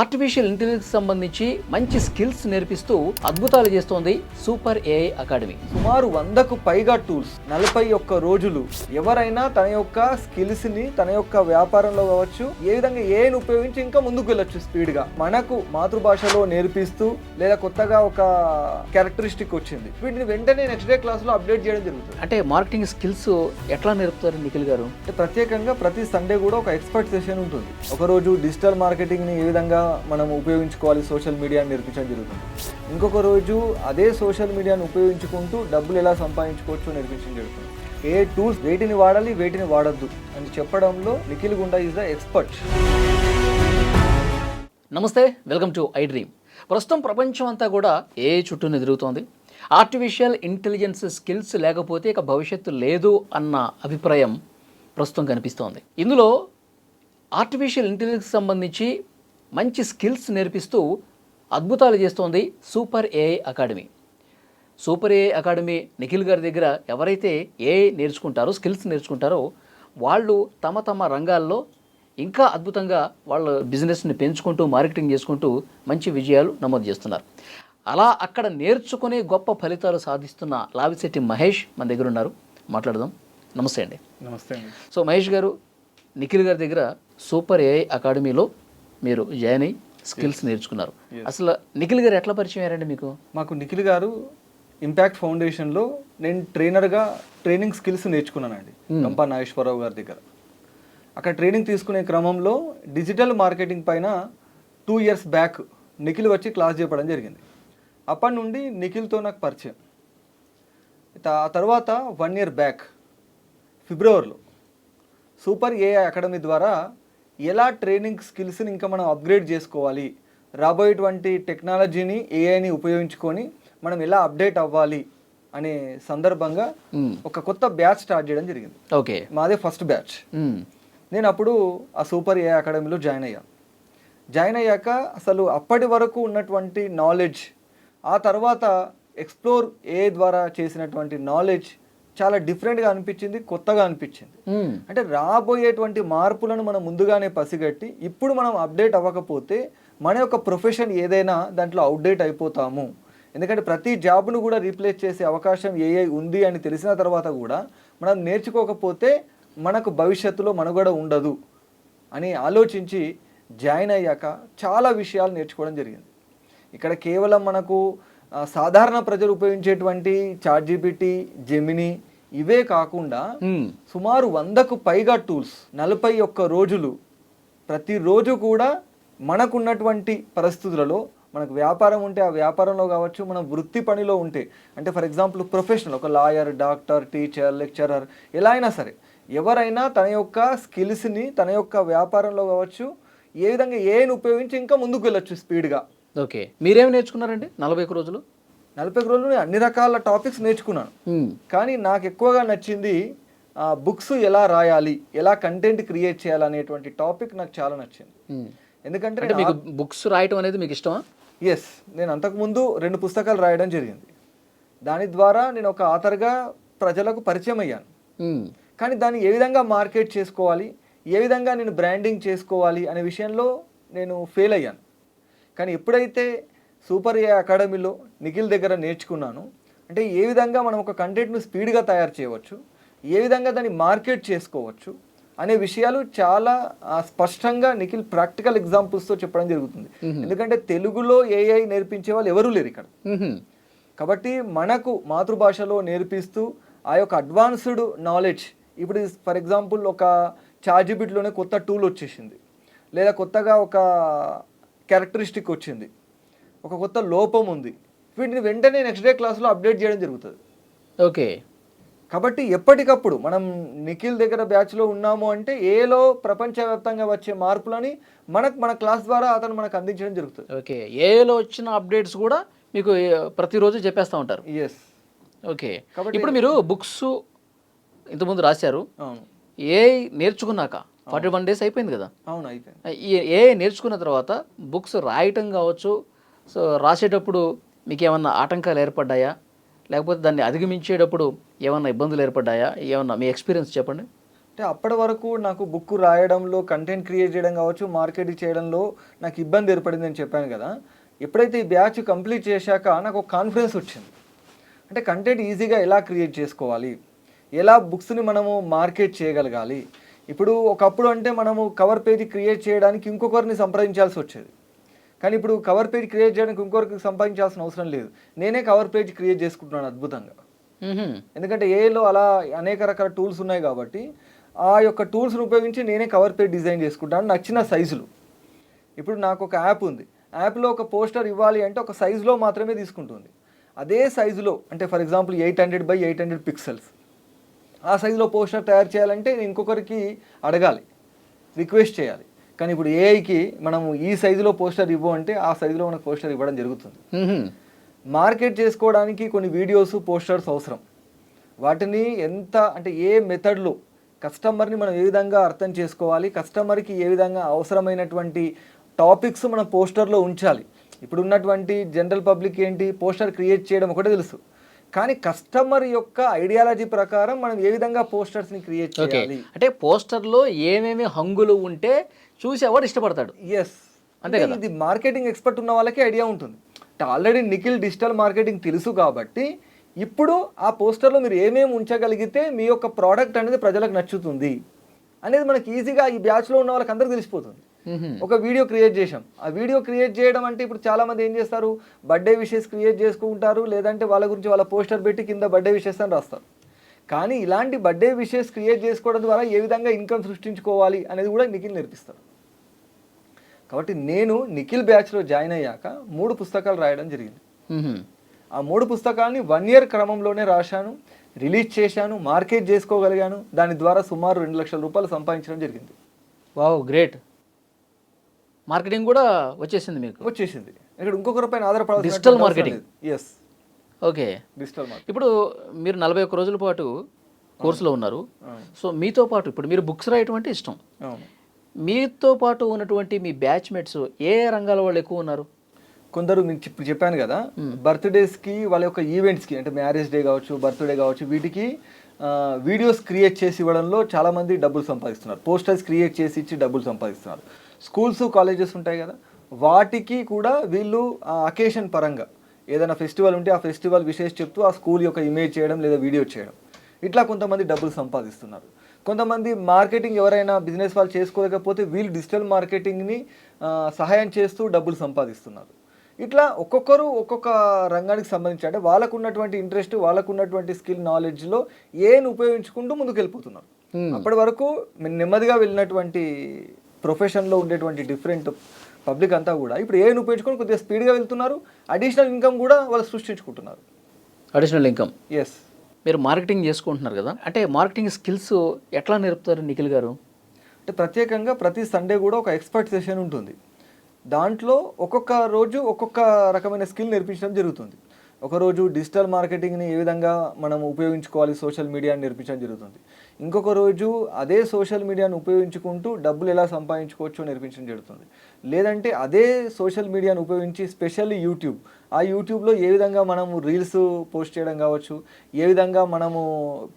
Artificial intelligence సంబంధించి మంచి skills నేర్పిస్తూ అద్భుతాలు చేస్తోంది సూపర్ ఏఐ అకాడమీ. సుమారు 100కు పైగా టూల్స్ 41 రోజులు ఎవరైనా తన యొక్క స్కిల్స్ ని తన యొక్క వ్యాపారంలో కావచ్చు ఏ విధంగా ఏఐని ఉపయోగించి ఇంకా ముందుకు వెళ్ళొచ్చు స్పీడ్ గా మనకు మాతృభాషలో నేర్పిస్తూ లేదా కొత్తగా ఒక క్యారెక్టరిస్టిక్ వచ్చింది వీటిని వెంటనే నెక్స్ట్ డే క్లాస్ లో అప్డేట్ చేయడం జరుగుతుంది. అంటే మార్కెటింగ్ స్కిల్స్ ఎట్లా నేర్పుతారు నిఖిల్ గారు? అంటే ప్రత్యేకంగా ప్రతి సండే కూడా ఒక ఎక్స్పర్ట్ సెషన్ ఉంటుంది. ఒకరోజు డిజిటల్ మార్కెటింగ్ ని ఏ విధంగా మనం ఉపయోగించుకోవాలి సోషల్ మీడియాని నేర్పించడం జరుగుతుంది. ఇంకొక రోజు అదే సోషల్ మీడియాను ఉపయోగించుకుంటూ డబ్బులు ఎలా సంపాదించుకోవచ్చు నేర్పించడం జరుగుతుంది. ఏ టూల్స్ వేటిని వాడాలి వేటిని వాడద్దు అని చెప్పడంలో నిఖిల్ గుండా ఈజ్ ద ఎక్స్పర్ట్. నమస్తే, వెల్కమ్ టు ఐ డ్రీమ్. ప్రస్తుతం ప్రపంచం అంతా కూడా ఏఐ చుట్టూనే తిరుగుతోంది. ఆర్టిఫిషియల్ ఇంటెలిజెన్స్ స్కిల్స్ లేకపోతే ఇక భవిష్యత్తు లేదు అన్న అభిప్రాయం ప్రస్తుతం కనిపిస్తోంది. ఇందులో ఆర్టిఫిషియల్ ఇంటెలిజెన్స్ సంబంధించి మంచి స్కిల్స్ నేర్పిస్తూ అద్భుతాలు చేస్తోంది super AI academy. Super AI academy Nikhil గారి దగ్గర ఎవరైతే ఏఐ నేర్చుకుంటారో, స్కిల్స్ నేర్చుకుంటారో వాళ్ళు తమ తమ రంగాల్లో ఇంకా అద్భుతంగా వాళ్ళ బిజినెస్ని పెంచుకుంటూ మార్కెటింగ్ చేసుకుంటూ మంచి విజయాలు నమోదు చేస్తున్నారు. అలా అక్కడ నేర్చుకునే గొప్ప ఫలితాలు సాధిస్తున్న లావిశెట్టి మహేష్ మన దగ్గర ఉన్నారు, మాట్లాడదాం. నమస్తే అండి. నమస్తే అండి. సో మహేష్ గారు, నిఖిల్ గారి దగ్గర సూపర్ ఏఐ అకాడమీలో మీరు జాయిన్ అయ్యి స్కిల్స్ నేర్చుకున్నారు. అసలు నిఖిల్ గారు ఎట్లా పరిచయం అయ్యారండి మీకు? మాకు నిఖిల్ గారు ఇంపాక్ట్ ఫౌండేషన్లో నేను ట్రైనర్గా ట్రైనింగ్ స్కిల్స్ నేర్చుకున్నానండి గంపా నాగేశ్వరరావు గారి దగ్గర. అక్కడ ట్రైనింగ్ తీసుకునే క్రమంలో డిజిటల్ మార్కెటింగ్ పైన 2 years బ్యాక్ నిఖిల్ వచ్చి క్లాస్ చెప్పడం జరిగింది. అప్పటి నుండి నిఖిల్తో నాకు పరిచయం. ఆ తర్వాత 1 year బ్యాక్ ఫిబ్రవరిలో సూపర్ ఏఐ అకాడమీ ద్వారా ఎలా ట్రైనింగ్ స్కిల్స్ని ఇంకా మనం అప్గ్రేడ్ చేసుకోవాలి, రాబోయేటువంటి టెక్నాలజీని ఏఐని ఉపయోగించుకొని మనం ఎలా అప్డేట్ అవ్వాలి అనే సందర్భంగా ఒక కొత్త బ్యాచ్ స్టార్ట్ చేయడం జరిగింది. ఓకే, మాదే ఫస్ట్ బ్యాచ్. నేను అప్పుడు ఆ సూపర్ ఏఐ అకాడమీలో జాయిన్ అయ్యాక అసలు అప్పటి వరకు ఉన్నటువంటి నాలెడ్జ్, ఆ తర్వాత ఎక్స్ప్లోర్ ఏఐ ద్వారా చేసినటువంటి నాలెడ్జ్ చాలా డిఫరెంట్గా అనిపించింది, కొత్తగా అనిపించింది. అంటే రాబోయేటువంటి మార్పులను మనం ముందుగానే పసిగట్టి ఇప్పుడు మనం అప్డేట్ అవ్వకపోతే మన యొక్క ప్రొఫెషన్ ఏదైనా దాంట్లో అవుట్డేట్ అయిపోతాము. ఎందుకంటే ప్రతి జాబ్ను కూడా రీప్లేస్ చేసే అవకాశం ఏఐ ఉంది అని తెలిసిన తర్వాత కూడా మనం నేర్చుకోకపోతే మనకు భవిష్యత్తులో మనుగడ ఉండదు అని ఆలోచించి జాయిన్ అయ్యాక చాలా విషయాలు నేర్చుకోవడం జరిగింది. ఇక్కడ కేవలం మనకు సాధారణ ప్రజలు ఉపయోగించేటువంటి చాట్‌జిపిటి, జెమిని ఇవే కాకుండా సుమారు 100కు పైగా టూల్స్ 41 రోజులు ప్రతిరోజు కూడా మనకున్నటువంటి పరిస్థితులలో మనకు వ్యాపారం ఉంటే ఆ వ్యాపారంలో కావచ్చు, మనం వృత్తి పనిలో ఉంటే అంటే ఫర్ ఎగ్జాంపుల్ ప్రొఫెషనల్ ఒక లాయర్, డాక్టర్, టీచర్, లెక్చరర్ ఎలా అయినా సరే ఎవరైనా తన యొక్క స్కిల్స్ని తన యొక్క వ్యాపారంలో కావచ్చు ఏ విధంగా ఏఐని ఉపయోగించి ఇంకా ముందుకు వెళ్ళొచ్చు స్పీడ్గా. ఓకే, మీరేమి నేర్చుకున్నారండి 41 రోజులు? 41 రోజులు అన్ని రకాల టాపిక్స్ నేర్చుకున్నాను. కానీ నాకు ఎక్కువగా నచ్చింది బుక్స్ ఎలా రాయాలి, ఎలా కంటెంట్ క్రియేట్ చేయాలి అనేటువంటి టాపిక్ నాకు చాలా నచ్చింది. ఎందుకంటే మీకు బుక్స్ రాయటం అనేది మీకు ఇష్టమా? ఎస్, నేను అంతకుముందు 2 పుస్తకాలు రాయడం జరిగింది. దాని ద్వారా నేను ఒక ఆథర్గా ప్రజలకు పరిచయం అయ్యాను. కానీ దాన్ని ఏ విధంగా మార్కెట్ చేసుకోవాలి, ఏ విధంగా నేను బ్రాండింగ్ చేసుకోవాలి అనే విషయంలో నేను ఫెయిల్ అయ్యాను. కానీ ఎప్పుడైతే సూపర్ ఏఐ అకాడమీలో నిఖిల్ దగ్గర నేర్చుకున్నాను, అంటే ఏ విధంగా మనం ఒక కంటెంట్ను స్పీడ్గా తయారు చేయవచ్చు, ఏ విధంగా దాన్ని మార్కెట్ చేసుకోవచ్చు అనే విషయాలు చాలా స్పష్టంగా నిఖిల్ ప్రాక్టికల్ ఎగ్జాంపుల్స్తో చెప్పడం జరుగుతుంది. ఎందుకంటే తెలుగులో ఏఐ నేర్పించే వాళ్ళు ఎవరూ లేరు ఇక్కడ. కాబట్టి మనకు మాతృభాషలో నేర్పిస్తూ ఆ యొక్క అడ్వాన్స్డ్ నాలెడ్జ్, ఇప్పుడు ఫర్ ఎగ్జాంపుల్ ఒక చాట్‌జిపిటిలోనే కొత్త టూల్ వచ్చేసింది, లేదా కొత్తగా ఒక క్యారెక్టరిస్టిక్ వచ్చింది, ఒక కొత్త లోపం ఉంది, వీటిని వెంటనే నెక్స్ట్ డే క్లాస్లో అప్డేట్ చేయడం జరుగుతుంది. ఓకే, కాబట్టి ఎప్పటికప్పుడు మనం నిఖిల్ దగ్గర బ్యాచ్లో ఉన్నాము అంటే ఏలో ప్రపంచవ్యాప్తంగా వచ్చే మార్పులని మన క్లాస్ ద్వారా అతను మనకు అందించడం జరుగుతుంది. ఓకే, ఏలో వచ్చిన అప్డేట్స్ కూడా మీకు ప్రతిరోజు చెప్పేస్తూ ఉంటారు. ఎస్. ఓకే, ఇప్పుడు మీరు బుక్స్ ఇంతకుముందు రాశారు, అవును. ఏఐ నేర్చుకున్నాక 41 days అయిపోయింది కదా? అవును, అయిపోయింది. ఏఐ నేర్చుకున్న తర్వాత బుక్స్ రాయటం కావచ్చు, సో రాసేటప్పుడు మీకు ఏమన్నా ఆటంకాలు ఏర్పడ్డాయా, లేకపోతే దాన్ని అధిగమించేటప్పుడు ఏమన్నా ఇబ్బందులు ఏర్పడ్డాయా, ఏమన్నా మీ ఎక్స్పీరియన్స్ చెప్పండి. అంటే అప్పటి వరకు నాకు బుక్ రాయడంలో, కంటెంట్ క్రియేట్ చేయడం కావచ్చు, మార్కెటింగ్ చేయడంలో నాకు ఇబ్బంది ఏర్పడింది అని చెప్పాను కదా. ఎప్పుడైతే ఈ బ్యాచ్ కంప్లీట్ చేశాక నాకు ఒక కాన్ఫిడెన్స్ వచ్చింది. అంటే కంటెంట్ ఈజీగా ఎలా క్రియేట్ చేసుకోవాలి, ఎలా బుక్స్ని మనము మార్కెట్ చేయగలగాలి. ఇప్పుడు ఒకప్పుడు అంటే మనము కవర్ పేజీ క్రియేట్ చేయడానికి ఇంకొకరిని సంప్రదించాల్సి వచ్చేది. కానీ ఇప్పుడు కవర్ పేజ్ క్రియేట్ చేయడానికి ఇంకొకరికి సంపాదించాల్సిన అవసరం లేదు. నేనే కవర్ పేజ్ క్రియేట్ చేసుకుంటున్నాను అద్భుతంగా. ఎందుకంటే ఏఐలో అలా అనేక రకాల టూల్స్ ఉన్నాయి కాబట్టి ఆ యొక్క టూల్స్ని ఉపయోగించి నేనే కవర్ పేజ్ డిజైన్ చేసుకుంటాను నచ్చిన సైజులు. ఇప్పుడు నాకు ఒక యాప్ ఉంది, యాప్లో ఒక పోస్టర్ ఇవ్వాలి అంటే ఒక సైజులో మాత్రమే తీసుకుంటుంది. అదే సైజులో అంటే ఫర్ ఎగ్జాంపుల్ 800 by 800 పిక్సెల్స్ ఆ సైజులో పోస్టర్ తయారు చేయాలంటే నేను ఇంకొకరికి అడగాలి, రిక్వెస్ట్ చేయాలి. కానీ ఇప్పుడు ఏఐకి మనము ఈ సైజులో పోస్టర్ ఇవ్వు అంటే ఆ సైజులో మనకు పోస్టర్ ఇవ్వడం జరుగుతుంది. మార్కెట్ చేసుకోవడానికి కొన్ని వీడియోస్, పోస్టర్స్ అవసరం. వాటిని ఎంత అంటే ఏ మెథడ్లో కస్టమర్ని మనం ఏ విధంగా అర్థం చేసుకోవాలి, కస్టమర్కి ఏ విధంగా అవసరమైనటువంటి టాపిక్స్ మనం పోస్టర్లో ఉంచాలి. ఇప్పుడు ఉన్నటువంటి జనరల్ పబ్లిక్ ఏంటి, పోస్టర్ క్రియేట్ చేయడం ఒకటే తెలుసు, కానీ కస్టమర్ యొక్క ఐడియాలజీ ప్రకారం మనం ఏ విధంగా పోస్టర్స్ని క్రియేట్ చేయాలి. అంటే పోస్టర్లో ఏమేమి హంగులు ఉంటే చూసేవాడు ఇష్టపడతాడు. ఎస్, అంటే ఇది మార్కెటింగ్ ఎక్స్పర్ట్ ఉన్న వాళ్ళకి ఐడియా ఉంటుంది. ఆల్రెడీ నిఖిల్ డిజిటల్ మార్కెటింగ్ తెలుసు కాబట్టి ఇప్పుడు ఆ పోస్టర్లో మీరు ఏమేమి ఉంచగలిగితే మీ యొక్క ప్రోడక్ట్ అనేది ప్రజలకు నచ్చుతుంది అనేది మనకి ఈజీగా ఈ బ్యాచ్లో ఉన్న వాళ్ళకి అందరికీ తెలిసిపోతుంది. ఒక వీడియో క్రియేట్ చేసాం, ఆ వీడియో క్రియేట్ చేయడం అంటే ఇప్పుడు చాలామంది ఏం చేస్తారు, బర్త్డే విషెస్ క్రియేట్ చేసుకుంటారు, లేదంటే వాళ్ళ గురించి వాళ్ళ పోస్టర్ పెట్టి కింద బర్త్డే విషెస్ అని రాస్తారు. కానీ ఇలాంటి బర్త్డే విషెస్ క్రియేట్ చేసుకోవడం ద్వారా ఏ విధంగా ఇన్కమ్ సృష్టించుకోవాలి అనేది కూడా నిఖిల్ నేర్పిస్తారు. కాబట్టి నేను నిఖిల్ బ్యాచ్లో జాయిన్ అయ్యాక 3 పుస్తకాలు రాయడం జరిగింది. ఆ 3 పుస్తకాలని 1 year క్రమంలోనే రాశాను, రిలీజ్ చేశాను, మార్కెట్ చేసుకోగలిగాను. దాని ద్వారా సుమారు 2 లక్షల రూపాయలు సంపాదించడం జరిగింది. Wow, great. మార్కెటింగ్ కూడా వచ్చేసింది మీకు? వచ్చేసింది. ఇక్కడ ఇంకొకరి పైన ఆధారపడాలి. Digital marketing. Yes, okay. Digital marketing. ఇప్పుడు మీరు 41 రోజుల పాటు కోర్సులో ఉన్నారు. సో మీతో పాటు ఇప్పుడు మీరు బుక్స్ రాయటం అంటే ఇష్టం. మీతో పాటు ఉన్నటువంటి మీ బ్యాచ్మేట్స్ ఏ రంగాల వాళ్ళు ఎక్కువ ఉన్నారు? కొందరు మీకు ఇప్పుడు చెప్పాను కదా, బర్త్డేస్కి వాళ్ళ యొక్క ఈవెంట్స్కి అంటే మ్యారేజ్ డే కావచ్చు, బర్త్డే కావచ్చు, వీటికి వీడియోస్ క్రియేట్ చేసి ఇవ్వడంలో చాలామంది డబ్బులు సంపాదిస్తున్నారు. పోస్టర్స్ క్రియేట్ చేసి ఇచ్చి డబ్బులు సంపాదిస్తున్నారు. స్కూల్స్, కాలేజెస్ ఉంటాయి కదా, వాటికి కూడా వీళ్ళు అకేషన్ పరంగా ఏదైనా ఫెస్టివల్ ఉంటే ఆ ఫెస్టివల్ విశేష చెప్తూ ఆ స్కూల్ యొక్క ఇమేజ్ చేయడం లేదా వీడియో చేయడం, ఇట్లా కొంతమంది డబ్బులు సంపాదిస్తున్నారు. కొంతమంది మార్కెటింగ్ ఎవరైనా బిజినెస్ వాళ్ళు చేసుకోలేకపోతే వీళ్ళు డిజిటల్ మార్కెటింగ్ని సహాయం చేస్తూ డబ్బులు సంపాదిస్తున్నారు. ఇట్లా ఒక్కొక్కరు ఒక్కొక్క రంగానికి సంబంధించి అంటే వాళ్ళకు ఉన్నటువంటి ఇంట్రెస్ట్, వాళ్ళకు ఉన్నటువంటి స్కిల్, నాలెడ్జ్లో ఏని ఉపయోగించుకుంటూ ముందుకు వెళ్ళిపోతున్నారు. అప్పటి వరకు నెమ్మదిగా వెళ్ళినటువంటి ప్రొఫెషన్లో ఉండేటువంటి డిఫరెంట్ పబ్లిక్ అంతా కూడా ఇప్పుడు ఏని ఉపయోగించుకొని కొద్దిగా స్పీడ్గా వెళ్తున్నారు. అడిషనల్ ఇన్కమ్ కూడా వాళ్ళు సృష్టించుకుంటున్నారు. Additional income. ఎస్. మీరు మార్కెటింగ్ చేసుకుంటున్నారు కదా, అంటే మార్కెటింగ్ స్కిల్స్ ఎట్లా నేర్పుతారు నిఖిల్ గారు? అంటే ప్రత్యేకంగా ప్రతి సండే కూడా ఒక ఎక్స్పర్ట్ సెషన్ ఉంటుంది. దాంట్లో ఒక్కొక్క రోజు ఒక్కొక్క రకమైన స్కిల్ నేర్పించడం జరుగుతుంది. ఒకరోజు డిజిటల్ మార్కెటింగ్ని ఏ విధంగా మనం ఉపయోగించుకోవాలి, సోషల్ మీడియాని నేర్పించడం జరుగుతుంది. ఇంకొక రోజు అదే సోషల్ మీడియాను ఉపయోగించుకుంటూ డబ్బులు ఎలా సంపాదించుకోవచ్చో నేర్పించడం జరుగుతుంది. లేదంటే అదే సోషల్ మీడియాను ఉపయోగించి స్పెషల్లీ యూట్యూబ్, ఆ యూట్యూబ్లో ఏ విధంగా మనము రీల్స్ పోస్ట్ చేయడం కావచ్చు, ఏ విధంగా మనము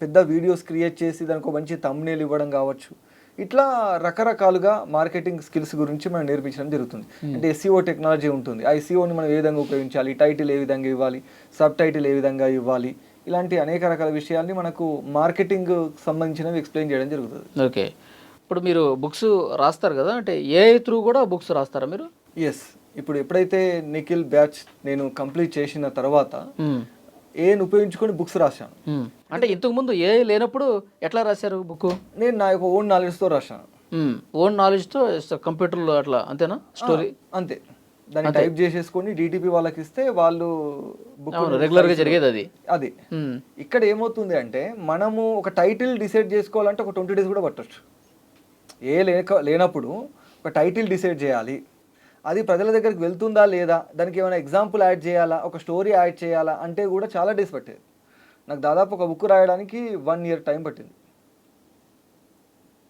పెద్ద వీడియోస్ క్రియేట్ చేసి దానికి ఒక మంచి థంబ్నెయిల్ ఇవ్వడం కావచ్చు, ఇట్లా రకరకాలుగా మార్కెటింగ్ స్కిల్స్ గురించి మనం నేర్పించడం జరుగుతుంది. అంటే ఎస్ఈఓ టెక్నాలజీ ఉంటుంది, ఆ ఎస్ఈఓని మనం ఏ విధంగా ఉపయోగించాలి, టైటిల్ ఏ విధంగా ఇవ్వాలి, సబ్ టైటిల్ ఏ విధంగా ఇవ్వాలి, ఇలాంటి అనేక రకాల విషయాల్ని మనకు మార్కెటింగ్ సంబంధించినవి ఎక్స్ప్లెయిన్ చేయడం జరుగుతుంది. ఓకే. ఇప్పుడు మీరు బుక్స్ రాస్తారు కదా, అంటే ఏఐ త్రూ కూడా బుక్స్ రాస్తారా మీరు? ఎస్. ఇప్పుడు ఎప్పుడైతే నిఖిల్ బ్యాచ్ నేను కంప్లీట్ చేసిన తర్వాత ఏని ఉపయోగించుకొని బుక్స్ రాశాను. అంటే ఇంతకు ముందు ఏ లేనప్పుడు ఎట్లా రాశారు బుక్? నేను నా యొక్క ఓన్ నాలెడ్జ్తో రాశాను. ఓన్ నాలెడ్జ్తో కంప్యూటర్లో అట్లా అంతేనా? స్టోరీ అంతే. దాన్ని టైప్ చేసేసుకొని డిటిపి వాళ్ళకి ఇస్తే వాళ్ళు బుక్ రెగ్యులర్గా జరిగేది అది. అది ఇక్కడ ఏమవుతుంది అంటే మనము ఒక టైటిల్ డిసైడ్ చేసుకోవాలంటే ఒక 20 days కూడా పట్టొచ్చు. లేనప్పుడు ఒక టైటిల్ డిసైడ్ చేయాలి, అది ప్రజల దగ్గరికి వెళ్తుందా లేదా, దానికి ఏమైనా ఎగ్జాంపుల్ యాడ్ చేయాలా, ఒక స్టోరీ యాడ్ చేయాలా అంటే కూడా చాలా డేస్ పట్టేది. నాకు దాదాపు ఒక బుక్ రాయడానికి 1 year టైం పట్టింది.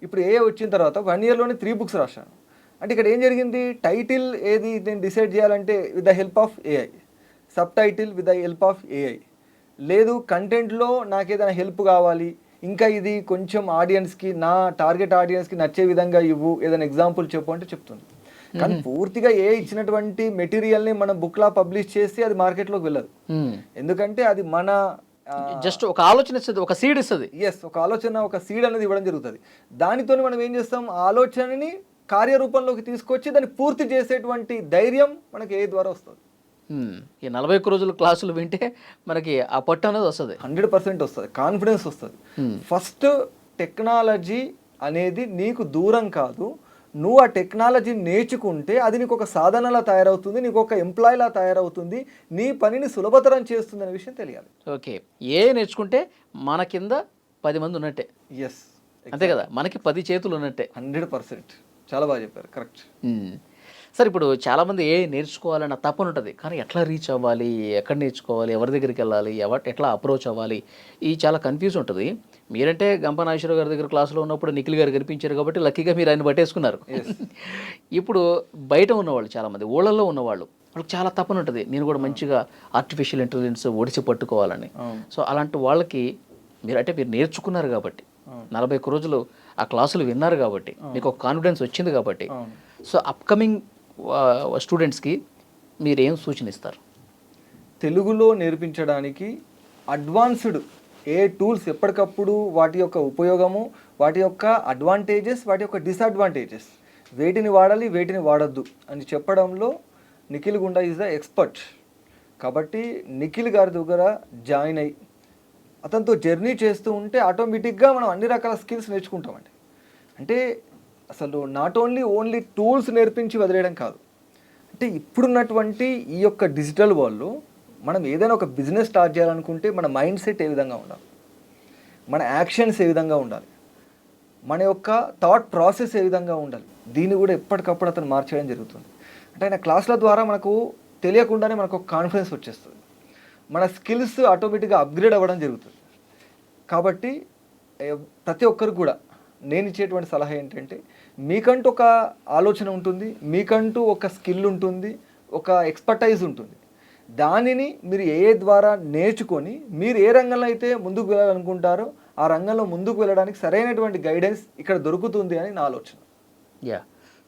ఇప్పుడు ఏ వచ్చిన తర్వాత 1 yearలోనే 3 books రాశాను. అంటే ఇక్కడ ఏం జరిగింది, టైటిల్ ఏది నేను డిసైడ్ చేయాలంటే with the help of AI, sub title with the help of AI, లేదు కంటెంట్లో నాకు ఏదైనా హెల్ప్ కావాలి, ఇంకా ఇది కొంచెం ఆడియన్స్కి, నా టార్గెట్ ఆడియన్స్కి నచ్చే విధంగా ఇవ్వు, ఏదైనా ఎగ్జాంపుల్ చెప్పు అంటే చెప్తుంది. కానీ పూర్తిగా ఇచ్చినటువంటి మెటీరియల్ని మనం బుక్లా పబ్లిష్ చేసి అది మార్కెట్లోకి వెళ్ళదు. ఎందుకంటే అది మన జస్ట్ ఒక ఆలోచన ఇస్తుంది, ఒక సీడ్ ఇస్తుంది. ఒక ఆలోచన, ఒక సీడ్ అనేది ఇవ్వడం జరుగుతుంది. దానితో మనం ఏం చేస్తాం, ఆలోచనని కార్యరూపంలోకి తీసుకొచ్చి దాన్ని పూర్తి చేసేటువంటి ధైర్యం మనకి ఏ ద్వారా వస్తుంది. ఈ 41 రోజుల క్లాసులు వింటే మనకి ఆ పట్టు అనేది వస్తుంది, 100% వస్తుంది, కాన్ఫిడెన్స్ వస్తుంది. ఫస్ట్ టెక్నాలజీ అనేది నీకు దూరం కాదు, నువ్వు ఆ టెక్నాలజీ నేర్చుకుంటే అది నీకు ఒక సాధనలా తయారవుతుంది, నీకు ఒక ఎంప్లాయీలా తయారవుతుంది, నీ పనిని సులభతరం చేస్తుంది అనే విషయం తెలియాలి. ఓకే, నేర్చుకుంటే మన కింద 10 మంది ఉన్నట్టే. అంతే కదా, మనకి 10 చేతులు ఉన్నట్టే. 100%. చాలా బాగా చెప్పారు, కరెక్ట్. సార్, ఇప్పుడు చాలామంది నేర్చుకోవాలన్న తపన ఉంటుంది, కానీ ఎట్లా రీచ్ అవ్వాలి, ఎక్కడ నేర్చుకోవాలి, ఎవరి దగ్గరికి వెళ్ళాలి, ఎట్లా అప్రోచ్ అవ్వాలి, ఈ చాలా కన్ఫ్యూజ్ ఉంటుంది. మీరంటే గంప నాగేశ్వరరావు గారి దగ్గర క్లాసులో ఉన్నప్పుడు నిఖిల్ గారు కనిపించారు కాబట్టి లక్కీగా మీరు ఆయన పట్టేసుకున్నారు. ఇప్పుడు బయట ఉన్నవాళ్ళు చాలామంది, ఊళ్ళల్లో ఉన్నవాళ్ళు, వాళ్ళకి చాలా తపన ఉంటుంది, నేను కూడా మంచిగా ఆర్టిఫిషియల్ ఇంటెలిజెన్స్ ఒడిసి పట్టుకోవాలని. సో అలాంటి వాళ్ళకి మీరు నేర్చుకున్నారు కాబట్టి, 41 రోజులు ఆ క్లాసులు విన్నారు కాబట్టి, మీకు ఒక కాన్ఫిడెన్స్ వచ్చింది కాబట్టి, సో అప్కమింగ్ స్టూడెంట్స్కి మీరు ఏం సూచనిస్తారు? తెలుగులో నేర్పించడానికి అడ్వాన్స్డ్ టూల్స్ ఎప్పటికప్పుడు వాటి యొక్క ఉపయోగము, వాటి యొక్క అడ్వాంటేజెస్, వాటి యొక్క డిసడ్వాంటేజెస్, వేటిని వాడాలి వేటిని వాడద్దు అని చెప్పడంలో నిఖిల్ గుండా ఈజ్ ద ఎక్స్పర్ట్. కాబట్టి నిఖిల్ గారి దగ్గర జాయిన్ అయ్యి అతనితో జర్నీ చేస్తూ ఉంటే ఆటోమేటిక్గా మనం అన్ని రకాల స్కిల్స్ నేర్చుకుంటామండి. అంటే అసలు నాట్ ఓన్లీ టూల్స్ నేర్పించి వదిలేయడం కాదు. అంటే ఇప్పుడున్నటువంటి ఈ యొక్క డిజిటల్ వరల్డ్లో మనం ఏదైనా ఒక బిజినెస్ స్టార్ట్ చేయాలనుకుంటే మన మైండ్ సెట్ ఏ విధంగా ఉండాలి, మన యాక్షన్స్ ఏ విధంగా ఉండాలి, మన యొక్క థాట్ ప్రాసెస్ ఏ విధంగా ఉండాలి, దీన్ని కూడా ఎప్పటికప్పుడు అతను మార్చేయడం జరుగుతుంది. అంటే ఆయన క్లాసుల ద్వారా మనకు తెలియకుండానే మనకు ఒక కాన్ఫిడెన్స్ వచ్చేస్తుంది, మన స్కిల్స్ ఆటోమేటిక్గా అప్గ్రేడ్ అవ్వడం జరుగుతుంది. కాబట్టి ప్రతి ఒక్కరికి కూడా నేను ఇచ్చేటువంటి సలహా ఏంటంటే, మీకంటూ ఒక ఆలోచన ఉంటుంది, మీకంటూ ఒక స్కిల్ ఉంటుంది, ఒక ఎక్స్పర్టైజ్ ఉంటుంది. దానిని మీరు ద్వారా నేర్చుకొని మీరు ఏ రంగంలో అయితే ముందుకు వెళ్ళాలనుకుంటారో ఆ రంగంలో ముందుకు వెళ్ళడానికి సరైనటువంటి గైడెన్స్ ఇక్కడ దొరుకుతుంది అని నా ఆలోచన.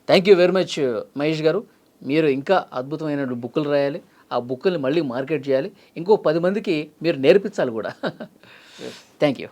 Thank you very much Mahesh గారు. మీరు ఇంకా అద్భుతమైన బుక్కులు రాయాలి, ఆ బుక్కుల్ని మళ్ళీ మార్కెట్ చేయాలి, ఇంకో 10 మందికి మీరు నేర్పించాలి కూడా. Thank you.